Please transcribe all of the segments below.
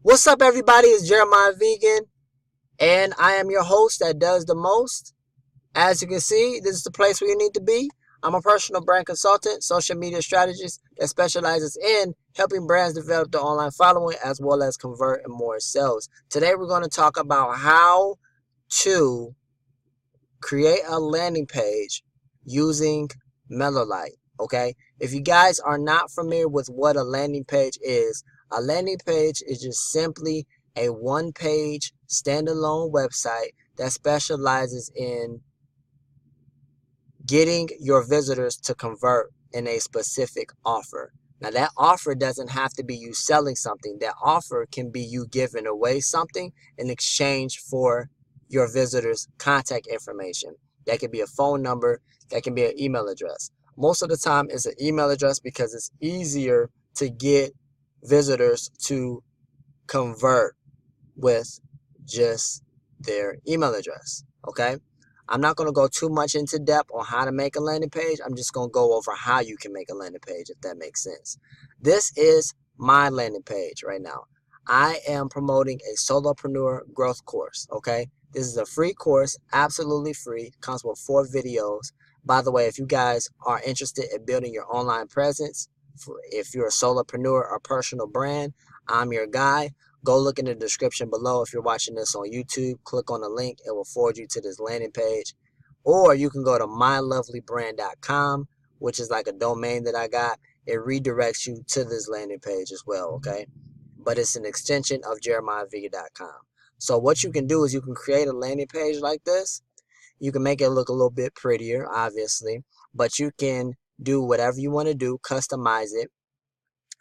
What's up, everybody? It's Jeremiah Vegan, and I am your host that does the most. As you can see, this is the place where you need to be. I'm a personal brand consultant, social media strategist that specializes in helping brands develop their online following as well as convert and more sales. Today, we're going to talk about how to create a landing page using Mailerlite. Okay, if you guys are not familiar with what a landing page is, a landing page is just simply a one-page standalone website that specializes in getting your visitors to convert in a specific offer. Now, that offer doesn't have to be you selling something. That offer can be you giving away something in exchange for your visitors' contact information. That can be a phone number, that can be an email address. Most of the time, it's an email address because it's easier to get visitors to convert with just their email address. Okay, I'm not going to go too much into depth on how to make a landing page. I'm just going to go over how you can make a landing page, if that makes sense. This is my landing page right now. I am promoting a solopreneur growth course. Okay, this is a free course, absolutely free. It comes with 4 videos. By the way, if you guys are interested in building your online presence, if you're a solopreneur or personal brand, I'm your guy. Go look in the description below. If you're watching this on YouTube, click on the link. It will forward you to this landing page. Or you can go to mylovelybrand.com, which is like a domain that I got. It redirects you to this landing page as well, okay? But it's an extension of jeremiahvegan.com. So what you can do is you can create a landing page like this. You can make it look a little bit prettier, obviously. But you can do whatever you want to do, customize it.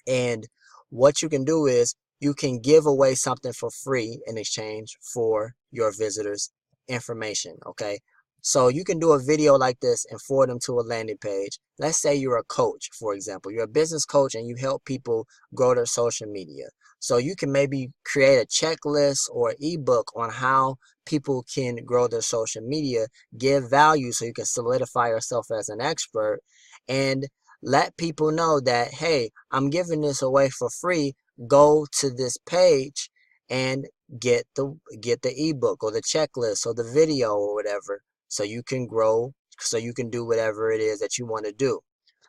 And what you can do is you can give away something for free in exchange for your visitors' information, okay? So you can do a video like this and forward them to a landing page. Let's say you're a coach, for example. You're a business coach and you help people grow their social media. So you can maybe create a checklist or ebook on how people can grow their social media, give value so you can solidify yourself as an expert, and let people know that, hey, I'm giving this away for free. Go to this page and get the ebook or the checklist or the video or whatever, so you can grow, so you can do whatever it is that you want to do.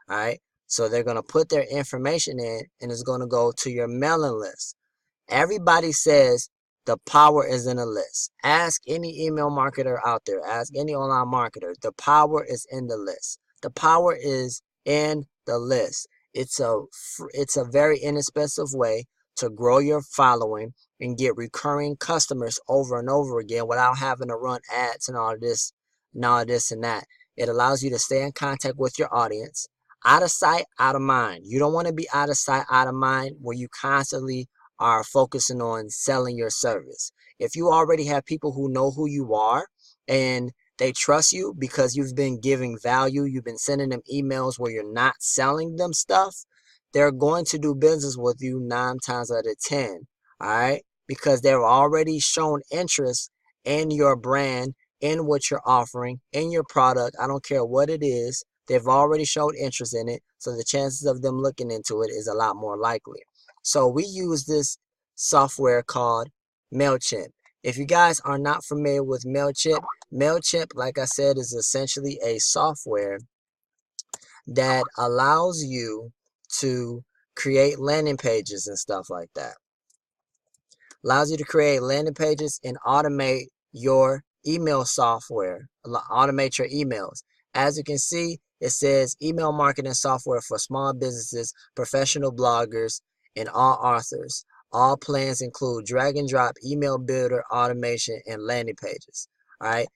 All right, so they're going to put their information in and it's going to go to your mailing list. Everybody says the power is in a list. Ask any email marketer out there, ask any online marketer. The power is in the list. The power is in the list. It's a very inexpensive way to grow your following and get recurring customers over and over again without having to run ads and all this and that. It allows you to stay in contact with your audience. Out of sight, out of mind. You don't want to be out of sight, out of mind where you constantly are focusing on selling your service. If you already have people who know who you are and they trust you because you've been giving value, you've been sending them emails where you're not selling them stuff, they're going to do business with you 9 times out of 10. All right, because they've already shown interest in your brand, in what you're offering, in your product. I don't care what it is. They've already showed interest in it, so the chances of them looking into it is a lot more likely. So we use this software called MailChimp. If you guys are not familiar with MailChimp, like I said, is essentially a software that allows you to create landing pages and stuff like that. Allows you to create landing pages and automate your email software, automate your emails. As you can see, it says email marketing software for small businesses, professional bloggers, and all authors. All plans include drag and drop email builder, automation, and landing pages. All right.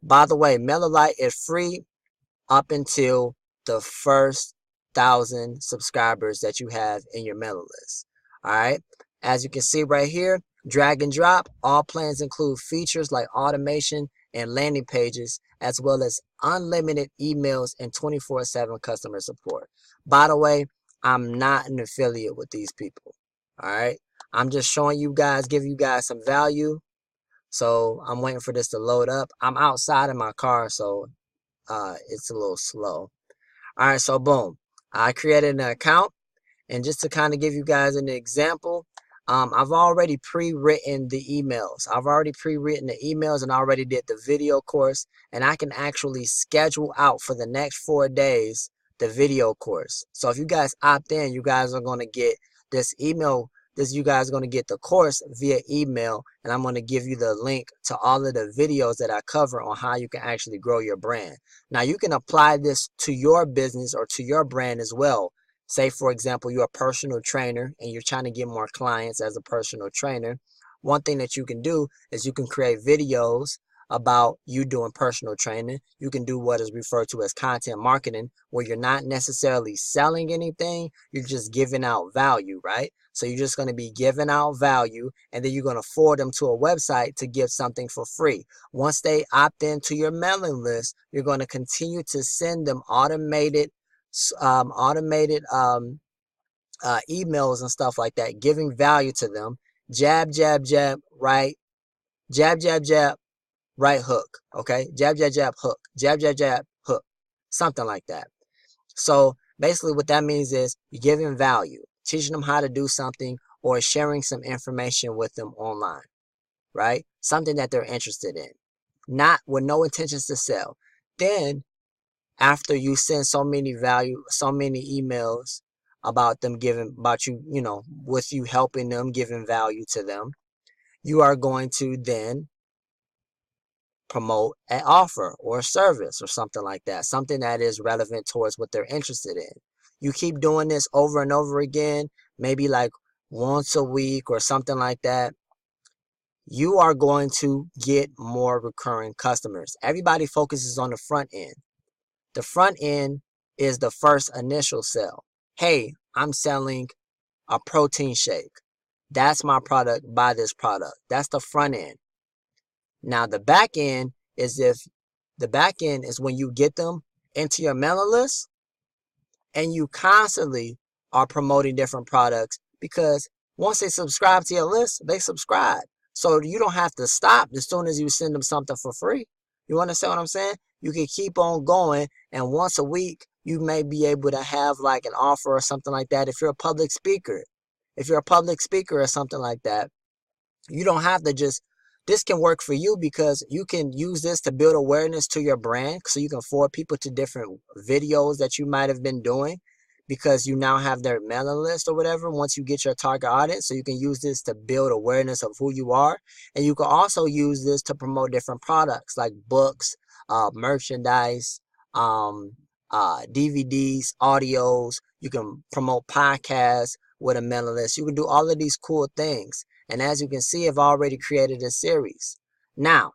By the way, Mailerlite is free up until the first 1,000 subscribers that you have in your mailing list. All right. As you can see right here, drag and drop. All plans include features like automation and landing pages, as well as unlimited emails and 24/7 customer support. By the way, I'm not an affiliate with these people. All right. I'm just showing you guys, giving you guys some value. So I'm waiting for this to load up. I'm outside in my car, so it's a little slow. All right, so boom. I created an account, and just to kind of give you guys an example, I've already pre-written the emails. I've already pre-written the emails and already did the video course, and I can actually schedule out for the next 4 days the video course. So if you guys opt in, you guys are going to get this email. You guys are going to get the course via email, and I'm going to give you the link to all of the videos that I cover on how you can actually grow your brand. Now you can apply this to your business or to your brand as well. Say, for example, you're a personal trainer and you're trying to get more clients as a personal trainer. One thing that you can do is you can create videos about you doing personal training. You can do what is referred to as content marketing, where you're not necessarily selling anything, you're just giving out value, right? So you're just going to be giving out value, and then you're going to forward them to a website to give something for free. Once they opt into your mailing list, you're going to continue to send them automated emails and stuff like that, giving value to them. Jab, jab, jab, right. Jab, jab, jab, right hook. Okay. Jab, jab, jab, hook. Jab, jab, jab, hook. Something like that. So basically what that means is you're giving value, teaching them how to do something, or sharing some information with them online, right? Something that they're interested in, not with no intentions to sell. Then after you send so many emails about them giving, about you, with you helping them, giving value to them, you are going to then promote an offer or a service or something like that, something that is relevant towards what they're interested in. You keep doing this over and over again, maybe like once a week or something like that. You are going to get more recurring customers. Everybody focuses on the front end. The front end is the first initial sale. Hey, I'm selling a protein shake. That's my product. Buy this product. That's the front end. Now the back end is when you get them into your mailing list and you constantly are promoting different products, because once they subscribe to your list, they subscribe. So you don't have to stop as soon as you send them something for free. You understand what I'm saying? You can keep on going, and once a week, you may be able to have like an offer or something like that. If you're a public speaker, or something like that, you don't have to just, this can work for you because you can use this to build awareness to your brand. So you can forward people to different videos that you might have been doing, because you now have their mailing list or whatever once you get your target audience. So you can use this to build awareness of who you are. And you can also use this to promote different products like books, merchandise, DVDs, audios. You can promote podcasts with a mailing list. You can do all of these cool things. And as you can see, I've already created a series. Now,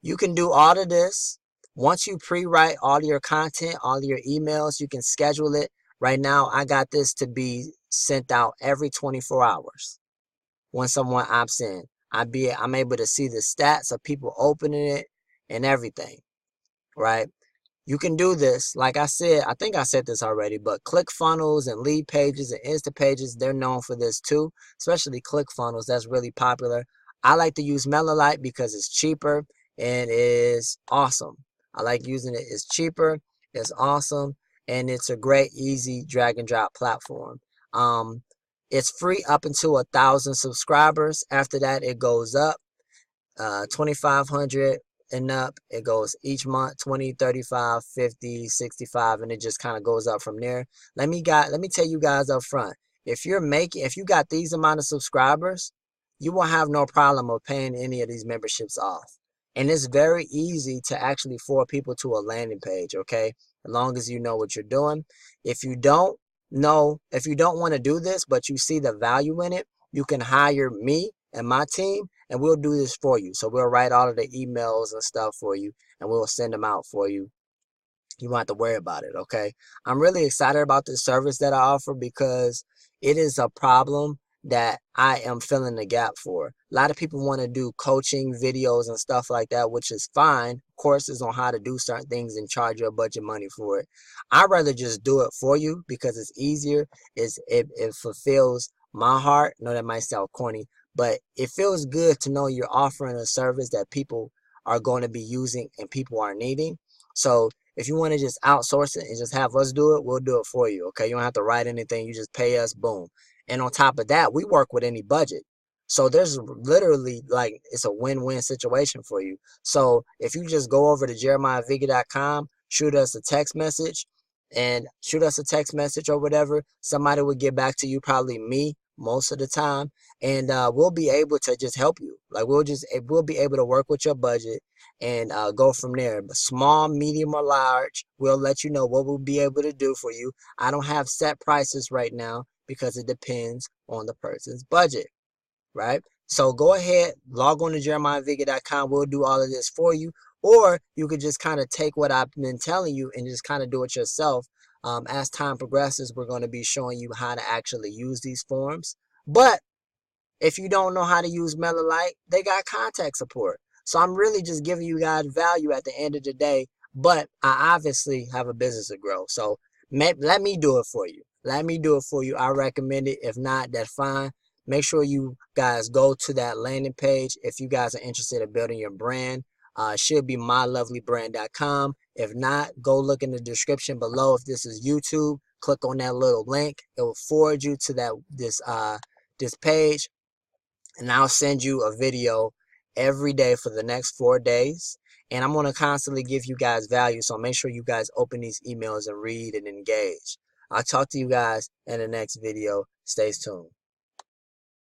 you can do all of this. Once you pre-write all your content, all your emails, you can schedule it. Right now, I got this to be sent out every 24 hours. When someone opts in, I'm able to see the stats of people opening it and everything, right? You can do this. Like I said, I think I said this already, but ClickFunnels and Lead Pages and Insta Pages, they're known for this too, especially ClickFunnels. That's really popular. I like to use Mailerlite because it's cheaper and is awesome. I like using it. It's cheaper, it's awesome, and it's a great, easy drag and drop platform. It's free up until 1,000 subscribers. After that, it goes up. 2,500 and up, it goes each month, 20, 35, 50, 65, and it just kind of goes up from there. Let me tell you guys up front, if you got these amount of subscribers, you won't have no problem of paying any of these memberships off. And it's very easy to actually forward people to a landing page, okay? As long as you know what you're doing. If you don't want to do this, but you see the value in it, you can hire me and my team, and we'll do this for you. So we'll write all of the emails and stuff for you, and we'll send them out for you. You won't have to worry about it, okay? I'm really excited about this service that I offer because it is a problem that I am filling the gap for. A lot of people want to do coaching videos and stuff like that, which is fine. Courses on how to do certain things and charge you a bunch of money for it. I'd rather just do it for you because it's easier. It fulfills my heart. I know that might sound corny, but it feels good to know you're offering a service that people are going to be using and people are needing. So if you want to just outsource it and just have us do it, we'll do it for you, okay? You don't have to write anything. You just pay us, boom. And on top of that, we work with any budget. So there's literally like it's a win-win situation for you. So if you just go over to jeremiahviggy.com, shoot us a text message or whatever, somebody will get back to you, probably me most of the time, and we'll be able to just help you. Like we'll be able to work with your budget and go from there. But small, medium, or large, we'll let you know what we'll be able to do for you. I don't have set prices right now because it depends on the person's budget, right? So go ahead, log on to jeremiahviggy.com. We'll do all of this for you. Or you could just kind of take what I've been telling you and just kind of do it yourself. As time progresses, we're going to be showing you how to actually use these forms. But if you don't know how to use Mailerlite, they got contact support. So I'm really just giving you guys value at the end of the day. But I obviously have a business to grow. So let me do it for you. Let me do it for you. I recommend it. If not, that's fine. Make sure you guys go to that landing page if you guys are interested in building your brand. It should be mylovelybrand.com. If not, go look in the description below. If this is YouTube, click on that little link. It will forward you to this page, and I'll send you a video every day for the next 4 days. And I'm going to constantly give you guys value. So make sure you guys open these emails and read and engage. I'll talk to you guys in the next video. Stay tuned.